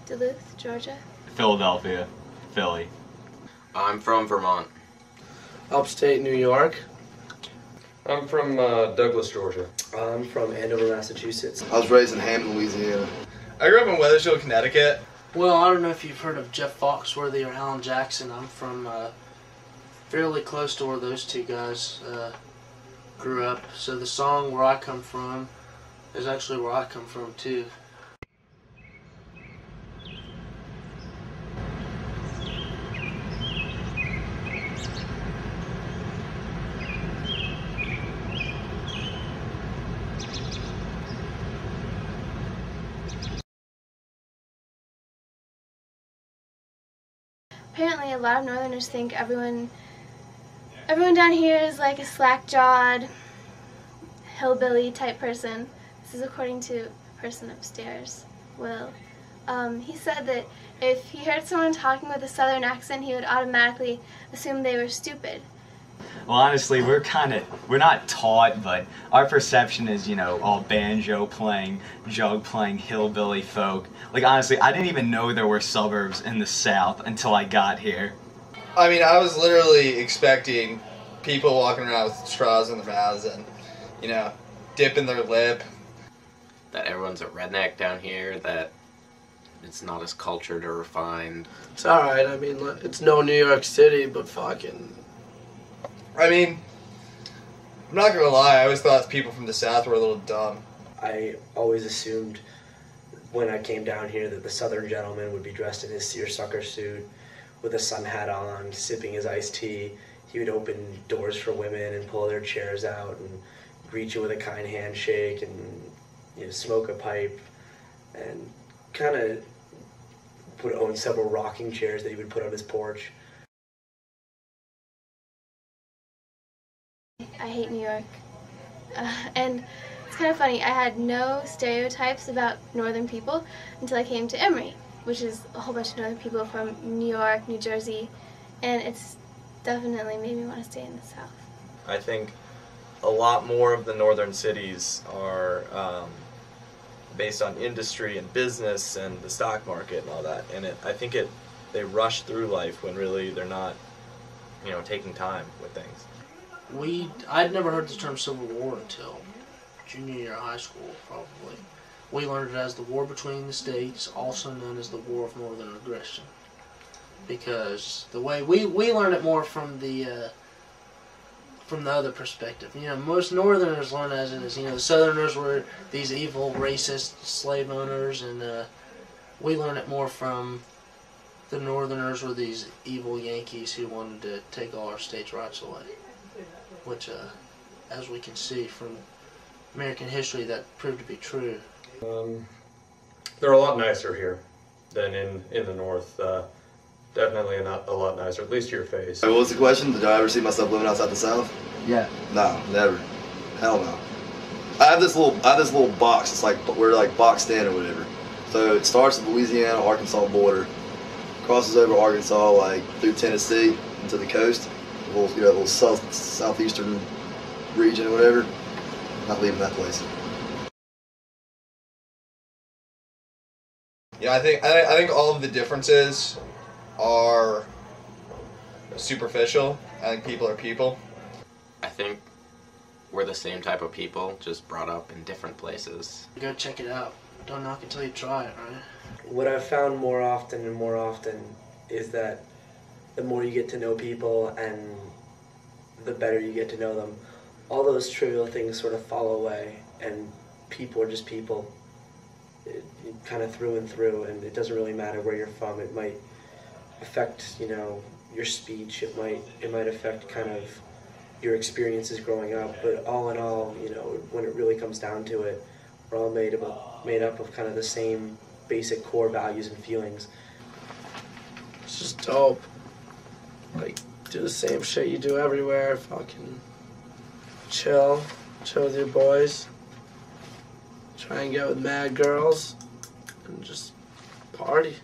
Duluth, Georgia. Philadelphia, Philly. I'm from Vermont. Upstate New York. I'm from Douglas, Georgia. I'm from Andover, Massachusetts. I was raised in Hammond, Louisiana. I grew up in Weathersfield, Connecticut. Well, I don't know if you've heard of Jeff Foxworthy or Alan Jackson. I'm from fairly close to where those two guys grew up. So the song Where I Come From is actually where I come from too. Apparently, a lot of Northerners think everyone down here is like a slack-jawed, hillbilly type person. This is according to a person upstairs, Will. He said that if he heard someone talking with a southern accent, he would automatically assume they were stupid. Well, honestly, we're not taught, but our perception is, all banjo playing, jug playing hillbilly folk. Like, honestly, I didn't even know there were suburbs in the South until I got here. I mean, I was literally expecting people walking around with straws in their mouths and, dipping their lip. That everyone's a redneck down here, that it's not as cultured or refined. It's alright, I mean, it's no New York City, but fucking... I mean, I'm not gonna lie, I always thought people from the South were a little dumb. I always assumed when I came down here that the Southern gentleman would be dressed in his seersucker suit with a sun hat on, sipping his iced tea. He would open doors for women and pull their chairs out and greet you with a kind handshake and smoke a pipe, and kind of would own several rocking chairs that he would put on his porch. I hate New York. And it's kind of funny, I had no stereotypes about northern people until I came to Emory, which is a whole bunch of northern people from New York, New Jersey, and it's definitely made me want to stay in the South. I think a lot more of the northern cities are based on industry and business and the stock market and all that, and I think they rush through life when really they're not, taking time with things. I'd never heard the term Civil War until junior year of high school, probably. We learned it as the war between the states, also known as the War of Northern Aggression. Because the way we learned it more from the other perspective. Most Northerners learn as it is. The Southerners were these evil, racist slave owners, and we learn it more from the Northerners were these evil Yankees who wanted to take all our states' rights away. Which, as we can see from American history, that proved to be true. They're a lot nicer here than in the North. Definitely a lot nicer, at least to your face. What was the question? Did I ever see myself living outside the South? Yeah. No, never. Hell no. I have this little box. It's like we're like boxed in or whatever. So it starts at the Louisiana-Arkansas border, crosses over Arkansas like through Tennessee into the coast. Little southeastern region or whatever. Not leaving that place. Yeah, I think all of the differences are superficial. I think people are people. I think we're the same type of people, just brought up in different places. Go check it out. Don't knock until you try it, right? What I've found more often is that the more you get to know people and the better you get to know them, all those trivial things sort of fall away, and people are just people, kind of through and through, and it doesn't really matter where you're from. It might affect, your speech. It might affect kind of your experiences growing up, but all in all, when it really comes down to it, we're all made up of kind of the same basic core values and feelings. It's just dope. Like, do the same shit you do everywhere. Fucking chill with your boys. Try and get with mad girls and just party.